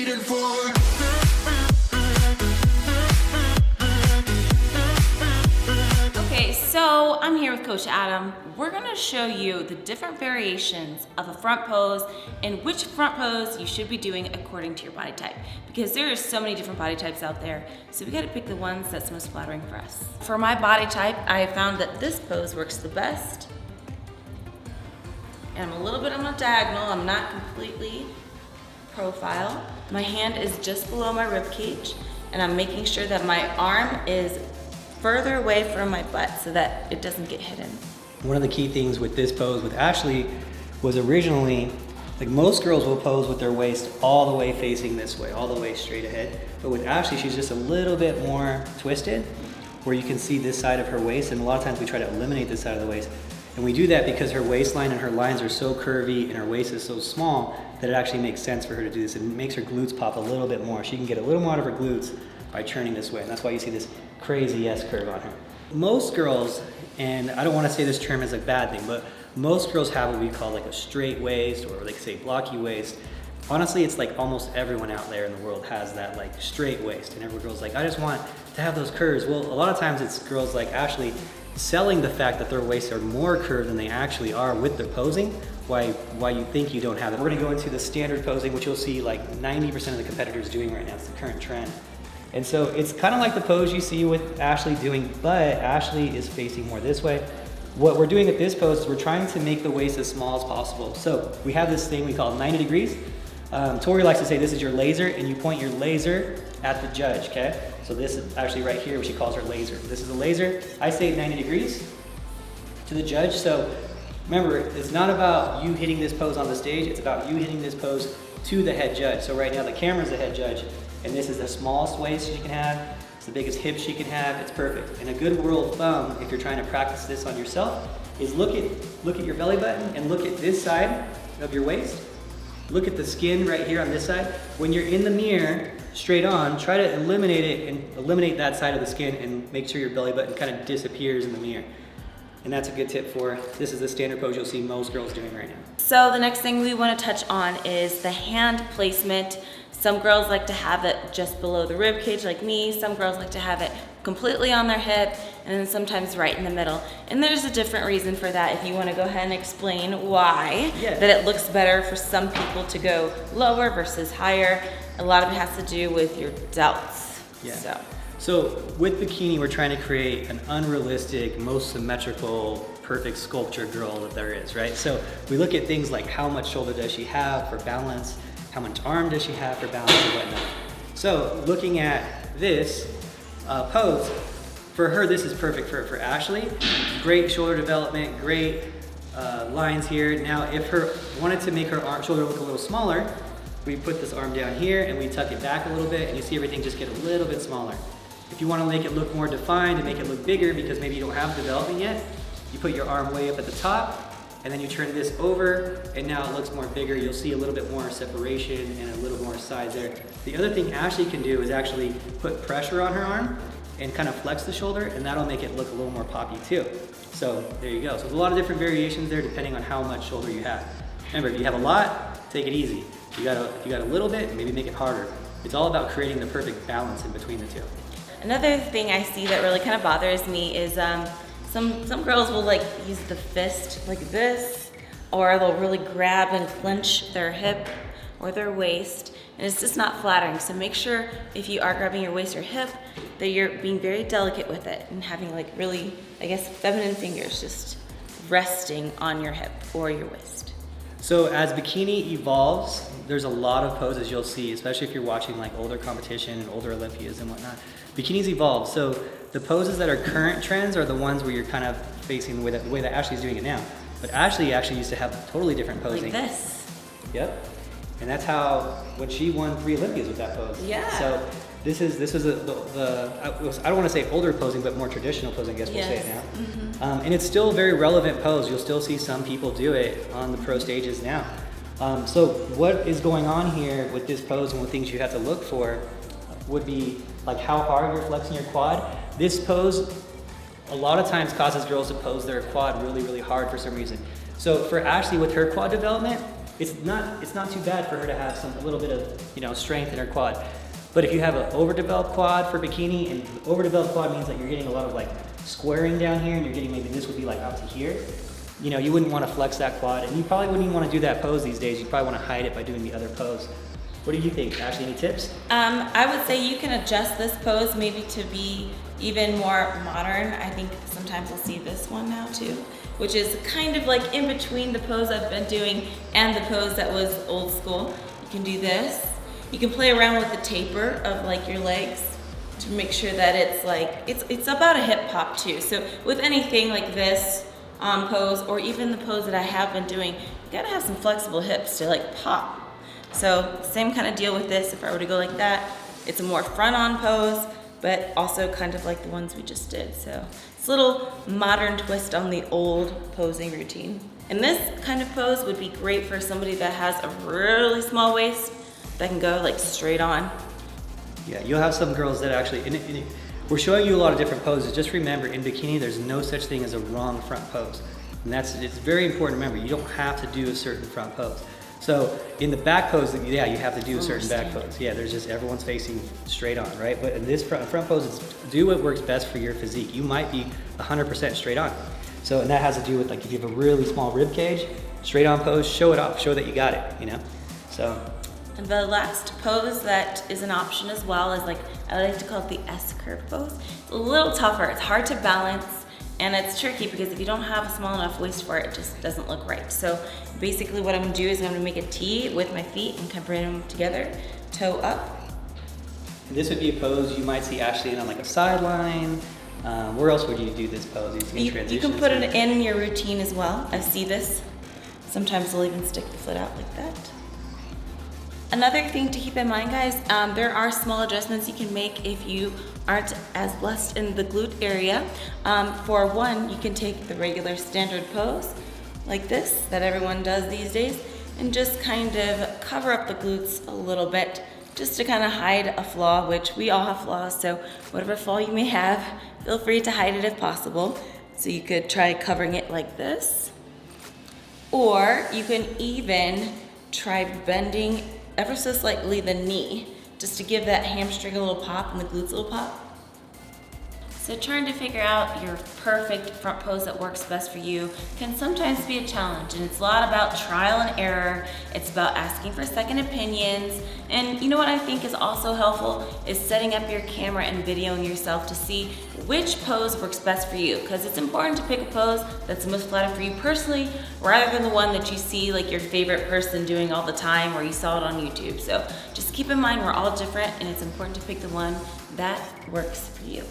waiting for. Okay, so I'm here with Coach Adam. We're gonna show you the different variations of a front pose and which front pose you should be doing according to your body type. Because there are so many different body types out there, so we gotta pick the ones that's most flattering for us. For my body type, I have found that this pose works the best. And I'm a little bit on a diagonal, I'm not completely profile. My hand is just below my rib cage, and I'm making sure that my arm is further away from my butt so that it doesn't get hidden. One of the key things with this pose with Ashley was originally, like most girls will pose with their waist all the way facing this way, all the way straight ahead. But with Ashley, she's just a little bit more twisted, where you can see this side of her waist, and a lot of times we try to eliminate this side of the waist. And we do that because her waistline and her lines are so curvy and her waist is so small that it actually makes sense for her to do this. It makes her glutes pop a little bit more. She can get a little more out of her glutes by turning this way, and that's why you see this crazy S curve on her. Most girls, and I don't want to say this term is a bad thing, but most girls have what we call like a straight waist, or they say blocky waist. Honestly, it's like almost everyone out there in the world has that like straight waist, and every girl's like, I just want to have those curves. Well, a lot of times it's girls like Ashley selling the fact that their waists are more curved than they actually are with their posing, why you think you don't have it. We're gonna go into the standard posing, which you'll see like 90% of the competitors doing right now. It's the current trend. And so it's kind of like the pose you see with Ashley doing, but Ashley is facing more this way. What we're doing at this pose is we're trying to make the waist as small as possible. So we have this thing we call 90 degrees. Tori likes to say this is your laser, and you point your laser at the judge, okay? So this is actually right here, what she calls her laser. This is a laser. I say 90 degrees to the judge. So remember, it's not about you hitting this pose on the stage, it's about you hitting this pose to the head judge. So right now the camera's the head judge, and this is the smallest waist she can have, it's the biggest hips she can have, it's perfect. And a good rule of thumb, if you're trying to practice this on yourself, is look at your belly button and look at this side of your waist. Look at the skin right here on this side. When you're in the mirror, straight on, try to eliminate it and eliminate that side of the skin and make sure your belly button kind of disappears in the mirror. And that's a good tip for, this is the standard pose you'll see most girls doing right now. So the next thing we want to touch on is the hand placement. Some girls like to have it just below the rib cage like me. Some girls like to have it completely on their hip, and then sometimes right in the middle. And there's a different reason for that. If you want to go ahead and explain why, that it looks better for some people to go lower versus higher. A lot of it has to do with your delts. Yeah. So with bikini, we're trying to create an unrealistic, most symmetrical, perfect sculpture girl that there is, right? So we look at things like how much shoulder does she have for balance, how much arm does she have for balance and whatnot. So looking at this pose, for her, this is perfect for Ashley. Great shoulder development, great lines here. Now, if her wanted to make her shoulder look a little smaller, we put this arm down here and we tuck it back a little bit, and you see everything just get a little bit smaller. If you want to make it look more defined and make it look bigger because maybe you don't have development yet, you put your arm way up at the top, and then you turn this over, and now it looks more bigger. You'll see a little bit more separation and a little more size there. The other thing Ashley can do is actually put pressure on her arm and kind of flex the shoulder, and that'll make it look a little more poppy too. So there you go. So there's a lot of different variations there depending on how much shoulder you have. Remember, if you have a lot, take it easy. If you got a little bit, maybe make it harder. It's all about creating the perfect balance in between the two. Another thing I see that really kind of bothers me is some girls will like use the fist like this, or they'll really grab and clench their hip or their waist, and it's just not flattering. So make sure if you are grabbing your waist or hip that you're being very delicate with it and having like really, I guess, feminine fingers just resting on your hip or your waist. So as bikini evolves, there's a lot of poses you'll see, especially if you're watching like older competition and older Olympias and whatnot. Bikinis evolve, so the poses that are current trends are the ones where you're kind of facing the way that Ashley's doing it now. But Ashley actually used to have totally different posing. Like this. Yep. And that's how, when she won 3 Olympias with that pose. Yeah. So this was I don't want to say older posing, but more traditional posing, I guess we'll say it now. Mm-hmm. And it's still a very relevant pose. You'll still see some people do it on the pro stages now. So what is going on here with this pose and what things you have to look for would be like how hard you're flexing your quad. This pose a lot of times causes girls to pose their quad really, really hard for some reason. So for Ashley with her quad development, it's not too bad for her to have a little bit of strength in her quad. But if you have an overdeveloped quad for bikini, and overdeveloped quad means that you're getting a lot of like squaring down here, and you're getting, maybe this would be like out to here. You wouldn't want to flex that quad, and you probably wouldn't even want to do that pose these days. You probably want to hide it by doing the other pose. What do you think, Ashley? Any tips? I would say you can adjust this pose maybe to be even more modern. I think sometimes we'll see this one now too, which is kind of like in between the pose I've been doing and the pose that was old school. You can do this. You can play around with the taper of like your legs to make sure that it's like, it's about a hip pop too. So with anything like this pose, or even the pose that I have been doing, you gotta have some flexible hips to like pop. So same kind of deal with this. If I were to go like that, it's a more front on pose, but also kind of like the ones we just did. So it's a little modern twist on the old posing routine. And this kind of pose would be great for somebody that has a really small waist that can go like straight on. Yeah, you'll have some girls that actually, we're showing you a lot of different poses. Just remember, in bikini, there's no such thing as a wrong front pose. And it's very important to remember, you don't have to do a certain front pose. So in the back pose, yeah, you have to do a certain back pose. Yeah, there's just, everyone's facing straight on, right? But in this front pose, it's do what works best for your physique. You might be 100% straight on. So, and that has to do with like, if you have a really small rib cage, straight on pose, show it off, show that you got it, So. And the last pose that is an option as well is like, I like to call it the S-curve pose. It's a little tougher, it's hard to balance, and it's tricky because if you don't have a small enough waist for it, it just doesn't look right. So basically what I'm gonna do is I'm gonna make a T with my feet and kind of bring them together, toe up. And this would be a pose you might see Ashley in on like a sideline. Where else would you do this pose? You can put it in your routine as well. I see this. Sometimes they'll even stick the foot out like that. Another thing to keep in mind, guys, there are small adjustments you can make if you aren't as blessed in the glute area. For one, you can take the regular standard pose like this that everyone does these days and just kind of cover up the glutes a little bit just to kind of hide a flaw, which we all have flaws, so whatever flaw you may have, feel free to hide it if possible. So you could try covering it like this, or you can even try bending ever so slightly the knee, just to give that hamstring a little pop and the glutes a little pop. So trying to figure out your perfect front pose that works best for you can sometimes be a challenge, and it's a lot about trial and error. It's about asking for second opinions, and you know what I think is also helpful is setting up your camera and videoing yourself to see which pose works best for you, because it's important to pick a pose that's the most flattering for you personally, rather than the one that you see like your favorite person doing all the time or you saw it on YouTube. So just keep in mind we're all different, and it's important to pick the one that works for you.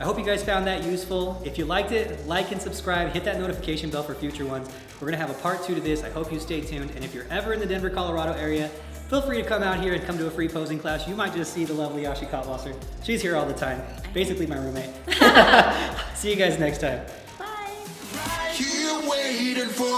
I hope you guys found that useful. If you liked it, like and subscribe, hit that notification bell for future ones. We're gonna have a part 2 to this. I hope you stay tuned. And if you're ever in the Denver, Colorado area, feel free to come out here and come to a free posing class. You might just see the lovely Ashley Kaltwasser. She's here all the time, basically my roommate. See you guys next time. Bye. Here waiting for